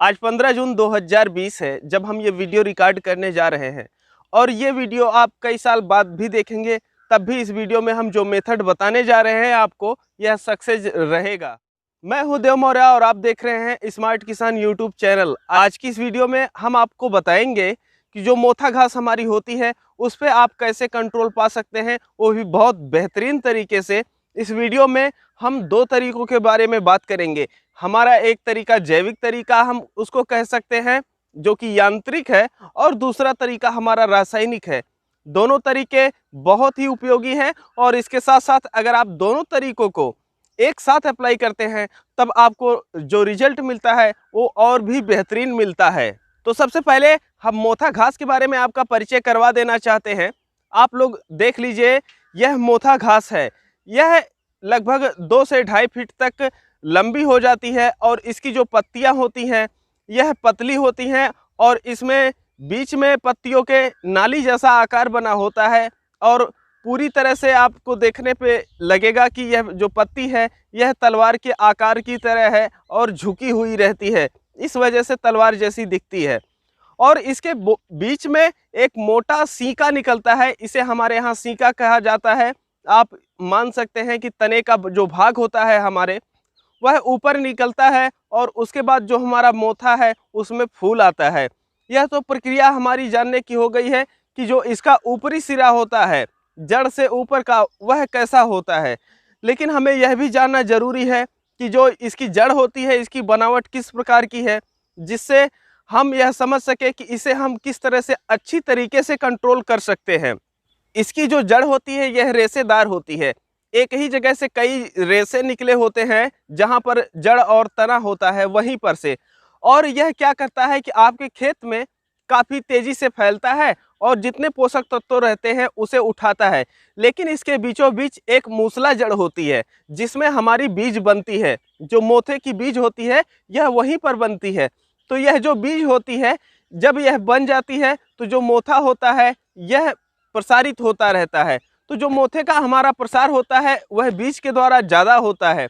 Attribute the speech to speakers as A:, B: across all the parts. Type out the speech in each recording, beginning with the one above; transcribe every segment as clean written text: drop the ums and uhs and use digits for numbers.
A: आज 15 जून 2020 है जब हम ये वीडियो रिकॉर्ड करने जा रहे हैं और ये वीडियो आप कई साल बाद भी देखेंगे, तब भी इस वीडियो में हम जो मेथड बताने जा रहे हैं आपको, यह सक्सेस रहेगा। मैं हूं देव मौर्य और आप देख रहे हैं स्मार्ट किसान यूट्यूब चैनल। आज की इस वीडियो में हम आपको बताएंगे कि जो मोथा घास हमारी होती है उस पर आप कैसे कंट्रोल पा सकते हैं, वो भी बहुत बेहतरीन तरीके से। इस वीडियो में हम दो तरीकों के बारे में बात करेंगे। हमारा एक तरीका जैविक तरीका हम उसको कह सकते हैं जो कि यांत्रिक है, और दूसरा तरीका हमारा रासायनिक है। दोनों तरीके बहुत ही उपयोगी हैं और इसके साथ साथ अगर आप दोनों तरीकों को एक साथ अप्लाई करते हैं तब आपको जो रिजल्ट मिलता है वो और भी बेहतरीन मिलता है। तो सबसे पहले हम मोथा घास के बारे में आपका परिचय करवा देना चाहते हैं। आप लोग देख लीजिए, यह मोथा घास है। यह लगभग 2 से 2.5 फीट तक लंबी हो जाती है और इसकी जो पत्तियां होती हैं यह पतली होती हैं और इसमें बीच में पत्तियों के नाली जैसा आकार बना होता है और पूरी तरह से आपको देखने पे लगेगा कि यह जो पत्ती है यह तलवार के आकार की तरह है और झुकी हुई रहती है, इस वजह से तलवार जैसी दिखती है। और इसके बीच में एक मोटा सीका निकलता है, इसे हमारे यहाँ सीका कहा जाता है। आप मान सकते हैं कि तने का जो भाग होता है हमारे, वह ऊपर निकलता है और उसके बाद जो हमारा मोथा है उसमें फूल आता है। यह तो प्रक्रिया हमारी जानने की हो गई है कि जो इसका ऊपरी सिरा होता है जड़ से ऊपर का, वह कैसा होता है। लेकिन हमें यह भी जानना जरूरी है कि जो इसकी जड़ होती है इसकी बनावट किस प्रकार की है, जिससे हम यह समझ सके कि इसे हम किस तरह से अच्छी तरीके से कंट्रोल कर सकते हैं। इसकी जो जड़ होती है यह रेशेदार होती है। एक ही जगह से कई रेशे निकले होते हैं जहां पर जड़ और तना होता है वहीं पर से, और यह क्या करता है कि आपके खेत में काफ़ी तेजी से फैलता है और जितने पोषक तत्व रहते हैं उसे उठाता है। लेकिन इसके बीचों बीच एक मूसला जड़ होती है जिसमें हमारी बीज बनती है। जो मोथे की बीज होती है यह वहीं पर बनती है। तो यह जो बीज होती है जब यह बन जाती है तो जो मोथा होता है यह प्रसारित होता रहता है। तो जो मोथे का हमारा प्रसार होता है वह बीज के द्वारा ज़्यादा होता है।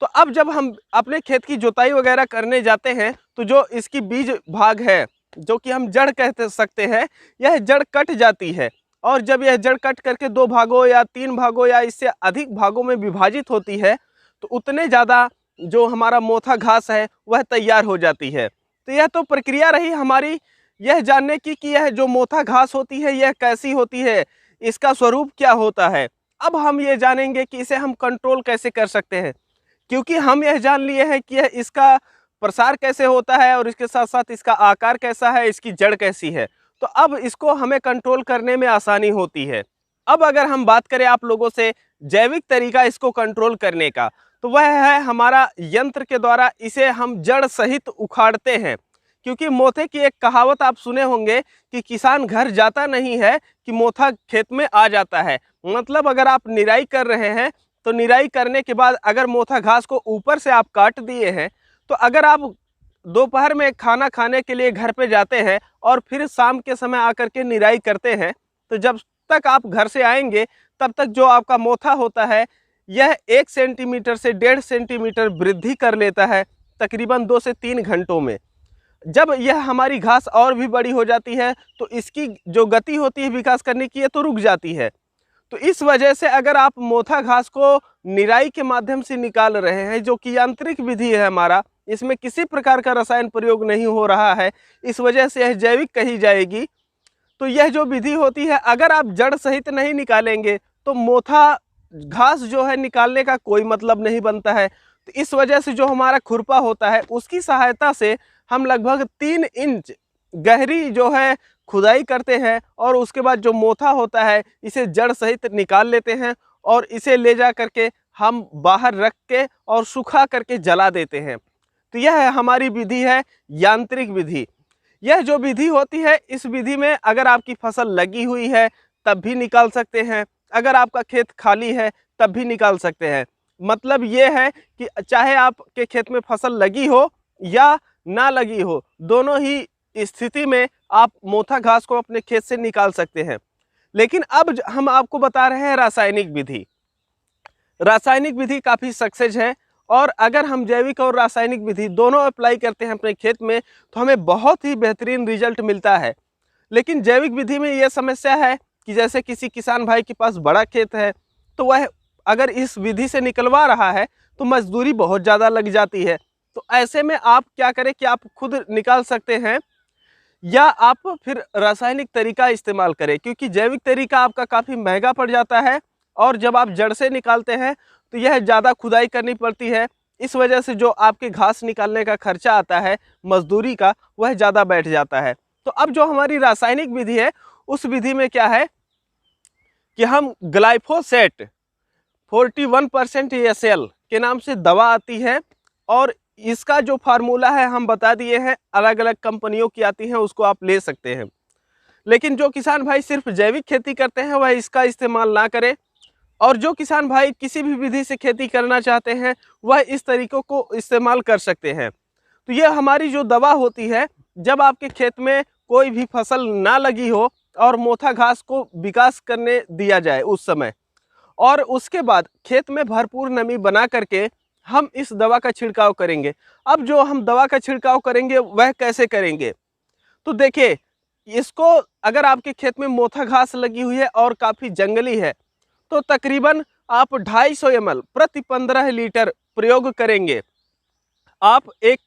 A: तो अब जब हम अपने खेत की जुताई वगैरह करने जाते हैं तो जो इसकी बीज भाग है, जो कि हम जड़ कह सकते हैं, यह जड़ कट जाती है। और जब यह जड़ कट करके 2 भागों या 3 भागों या इससे अधिक भागों में विभाजित होती है तो उतने ज़्यादा जो हमारा मोथा घास है वह तैयार हो जाती है। तो यह तो प्रक्रिया रही हमारी यह जानने की कि यह जो मोथा घास होती है यह कैसी होती है, इसका स्वरूप क्या होता है। अब हम ये जानेंगे कि इसे हम कंट्रोल कैसे कर सकते हैं, क्योंकि हम यह जान लिए हैं कि यह इसका प्रसार कैसे होता है और इसके साथ साथ इसका आकार कैसा है, इसकी जड़ कैसी है। तो अब इसको हमें कंट्रोल करने में आसानी होती है। अब अगर हम बात करें आप लोगों से जैविक तरीका इसको कंट्रोल करने का, तो वह है हमारा यंत्र के द्वारा इसे हम जड़ सहित उखाड़ते हैं। क्योंकि मोथे की एक कहावत आप सुने होंगे कि किसान घर जाता नहीं है कि मोथा खेत में आ जाता है। मतलब अगर आप निराई कर रहे हैं तो निराई करने के बाद अगर मोथा घास को ऊपर से आप काट दिए हैं, तो अगर आप दोपहर में खाना खाने के लिए घर पे जाते हैं और फिर शाम के समय आकर के निराई करते हैं, तो जब तक आप घर से आएंगे तब तक जो आपका मोथा होता है यह 1 सेंटीमीटर से 1.5 सेंटीमीटर वृद्धि कर लेता है तकरीबन 2 से 3 घंटों में। जब यह हमारी घास और भी बड़ी हो जाती है तो इसकी जो गति होती है विकास करने की, ये तो रुक जाती है। तो इस वजह से अगर आप मोथा घास को निराई के माध्यम से निकाल रहे हैं, जो कि यांत्रिक विधि है हमारा, इसमें किसी प्रकार का रसायन प्रयोग नहीं हो रहा है, इस वजह से यह जैविक कही जाएगी। तो यह जो विधि होती है अगर आप जड़ सहित नहीं निकालेंगे तो मोथा घास जो है निकालने का कोई मतलब नहीं बनता है। तो इस वजह से जो हमारा खुरपा होता है उसकी सहायता से हम लगभग 3 इंच गहरी जो है खुदाई करते हैं और उसके बाद जो मोथा होता है इसे जड़ सहित निकाल लेते हैं और इसे ले जा करके हम बाहर रख के और सुखा करके जला देते हैं। तो यह हमारी विधि है यांत्रिक विधि। यह जो विधि होती है इस विधि में अगर आपकी फसल लगी हुई है तब भी निकाल सकते हैं, अगर आपका खेत खाली है तब भी निकाल सकते हैं। मतलब ये है कि चाहे आपके खेत में फसल लगी हो या ना लगी हो, दोनों ही स्थिति में आप मोथा घास को अपने खेत से निकाल सकते हैं। लेकिन अब हम आपको बता रहे हैं रासायनिक विधि। रासायनिक विधि काफ़ी सक्सेस है और अगर हम जैविक और रासायनिक विधि दोनों अप्लाई करते हैं अपने खेत में तो हमें बहुत ही बेहतरीन रिजल्ट मिलता है। लेकिन जैविक विधि में यह समस्या है कि जैसे किसी किसान भाई के पास बड़ा खेत है तो वह अगर इस विधि से निकलवा रहा है तो मजदूरी बहुत ज़्यादा लग जाती है। तो ऐसे में आप क्या करें कि आप खुद निकाल सकते हैं या आप फिर रासायनिक तरीका इस्तेमाल करें, क्योंकि जैविक तरीका आपका काफ़ी महंगा पड़ जाता है और जब आप जड़ से निकालते हैं तो यह ज़्यादा खुदाई करनी पड़ती है। इस वजह से जो आपके घास निकालने का खर्चा आता है मजदूरी का, वह ज़्यादा बैठ जाता है। तो अब जो हमारी रासायनिक विधि है उस विधि में क्या है कि हम ग्लाइफोसेट 41% SL के नाम से दवा आती है और इसका जो फार्मूला है हम बता दिए हैं, अलग अलग कंपनियों की आती हैं, उसको आप ले सकते हैं। लेकिन जो किसान भाई सिर्फ जैविक खेती करते हैं वह इसका इस्तेमाल ना करें, और जो किसान भाई किसी भी विधि से खेती करना चाहते हैं वह इस तरीकों को इस्तेमाल कर सकते हैं। तो ये हमारी जो दवा होती है, जब आपके खेत में कोई भी फसल ना लगी हो और मोथा घास को विकास करने दिया जाए उस समय, और उसके बाद खेत में भरपूर नमी बना करके हम इस दवा का छिड़काव करेंगे। अब जो हम दवा का छिड़काव करेंगे वह कैसे करेंगे, तो देखिए, इसको अगर आपके खेत में मोथा घास लगी हुई है और काफ़ी जंगली है तो तकरीबन आप 250 ml प्रति 15 लीटर प्रयोग करेंगे। आप एक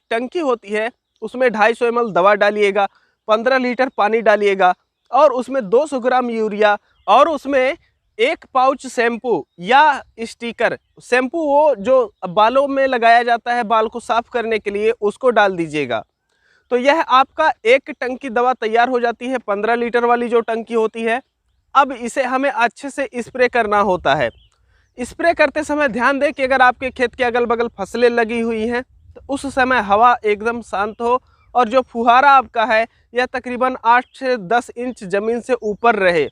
A: टंकी होती है उसमें 250 ml दवा डालिएगा, 15 लीटर पानी डालिएगा और उसमें 200 ग्राम यूरिया और उसमें एक पाउच शैम्पू या स्टिकर, शैम्पू वो जो बालों में लगाया जाता है बाल को साफ करने के लिए, उसको डाल दीजिएगा। तो यह आपका एक टंकी दवा तैयार हो जाती है, 15 लीटर वाली जो टंकी होती है। अब इसे हमें अच्छे से स्प्रे करना होता है। स्प्रे करते समय ध्यान दें कि अगर आपके खेत के अगल बगल फसलें लगी हुई हैं तो उस समय हवा एकदम शांत हो और जो फुहारा आपका है यह तकरीबन 8 से 10 इंच ज़मीन से ऊपर रहे।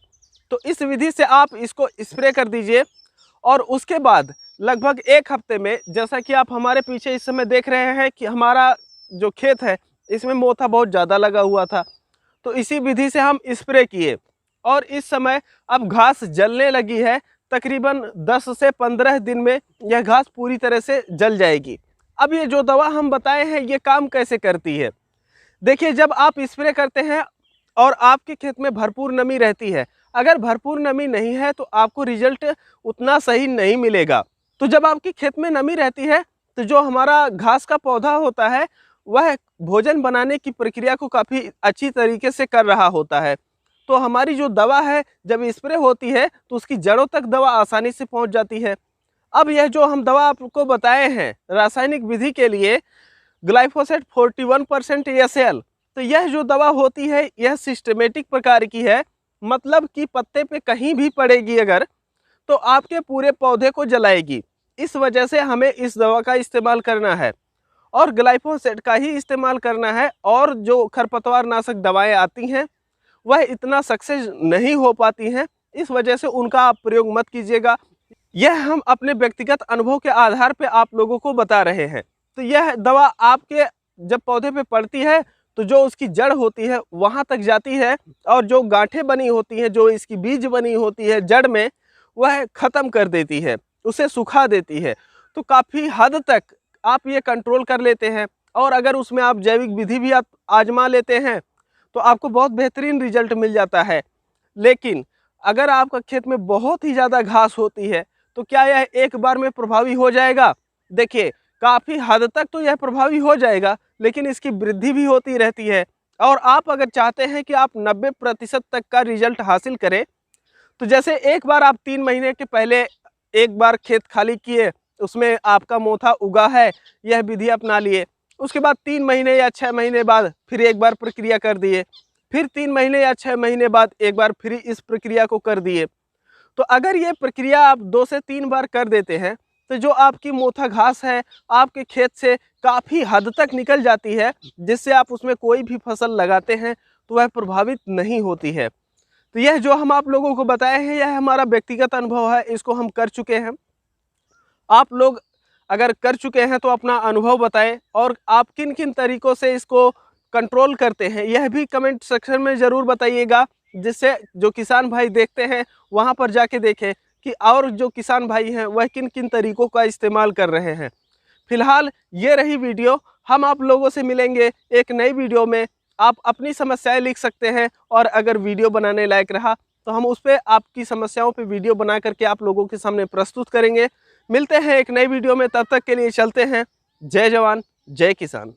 A: तो इस विधि से आप इसको स्प्रे कर दीजिए और उसके बाद लगभग 1 हफ्ते में, जैसा कि आप हमारे पीछे इस समय देख रहे हैं कि हमारा जो खेत है इसमें मोथा बहुत ज़्यादा लगा हुआ था, तो इसी विधि से हम स्प्रे किए और इस समय अब घास जलने लगी है। तकरीबन 10 से 15 दिन में यह घास पूरी तरह से जल जाएगी। अब ये जो दवा हम बताए हैं ये काम कैसे करती है, देखिए, जब आप स्प्रे करते हैं और आपके खेत में भरपूर नमी रहती है, अगर भरपूर नमी नहीं है तो आपको रिजल्ट उतना सही नहीं मिलेगा। तो जब आपके खेत में नमी रहती है तो जो हमारा घास का पौधा होता है वह भोजन बनाने की प्रक्रिया को काफ़ी अच्छी तरीके से कर रहा होता है। तो हमारी जो दवा है जब स्प्रे होती है तो उसकी जड़ों तक दवा आसानी से पहुंच जाती है। अब यह जो हम दवा आपको बताए हैं रासायनिक विधि के लिए, ग्लाइफोसेट 41% SL, तो यह जो दवा होती है यह सिस्टमेटिक प्रकार की है, मतलब कि पत्ते पे कहीं भी पड़ेगी अगर तो आपके पूरे पौधे को जलाएगी। इस वजह से हमें इस दवा का इस्तेमाल करना है और ग्लाइफोसेट का ही इस्तेमाल करना है। और जो खरपतवार नाशक दवाएं आती हैं वह इतना सक्सेस नहीं हो पाती हैं, इस वजह से उनका आप प्रयोग मत कीजिएगा। यह हम अपने व्यक्तिगत अनुभव के आधार पे आप लोगों को बता रहे हैं। तो यह दवा आपके जब पौधे पे पड़ती है तो जो उसकी जड़ होती है वहाँ तक जाती है और जो गांठें बनी होती हैं, जो इसकी बीज बनी होती है जड़ में, वह ख़त्म कर देती है, उसे सुखा देती है। तो काफ़ी हद तक आप ये कंट्रोल कर लेते हैं और अगर उसमें आप जैविक विधि भी आप आजमा लेते हैं तो आपको बहुत बेहतरीन रिजल्ट मिल जाता है। लेकिन अगर आपका खेत में बहुत ही ज़्यादा घास होती है तो क्या यह एक बार में प्रभावी हो जाएगा? देखिए, काफ़ी हद तक तो यह प्रभावी हो जाएगा, लेकिन इसकी वृद्धि भी होती रहती है। और आप अगर चाहते हैं कि आप 90% तक का रिजल्ट हासिल करें तो जैसे एक बार आप 3 महीने के पहले एक बार खेत खाली किए, उसमें आपका मोथा उगा है, यह विधि अपना लिए, उसके बाद 3 महीने या 6 महीने बाद फिर एक बार प्रक्रिया कर दिए, फिर 3 महीने या 6 महीने बाद एक बार फिर इस प्रक्रिया को कर दिए। तो अगर ये प्रक्रिया आप 2 से 3 बार कर देते हैं तो जो आपकी मोथा घास है आपके खेत से काफ़ी हद तक निकल जाती है, जिससे आप उसमें कोई भी फसल लगाते हैं तो वह प्रभावित नहीं होती है। तो यह जो हम आप लोगों को बताए हैं यह हमारा व्यक्तिगत अनुभव है, इसको हम कर चुके हैं। आप लोग अगर कर चुके हैं तो अपना अनुभव बताएं और आप किन किन तरीक़ों से इसको कंट्रोल करते हैं यह भी कमेंट सेक्शन में ज़रूर बताइएगा, जिससे जो किसान भाई देखते हैं वहाँ पर जाके देखें कि और जो किसान भाई हैं वह किन किन तरीक़ों का इस्तेमाल कर रहे हैं। फिलहाल ये रही वीडियो, हम आप लोगों से मिलेंगे एक नई वीडियो में। आप अपनी समस्याएं लिख सकते हैं और अगर वीडियो बनाने लायक रहा तो हम उस पर आपकी समस्याओं पे वीडियो बना करके आप लोगों के सामने प्रस्तुत करेंगे। मिलते हैं एक नई वीडियो में, तब तक के लिए चलते हैं। जय जवान जय किसान।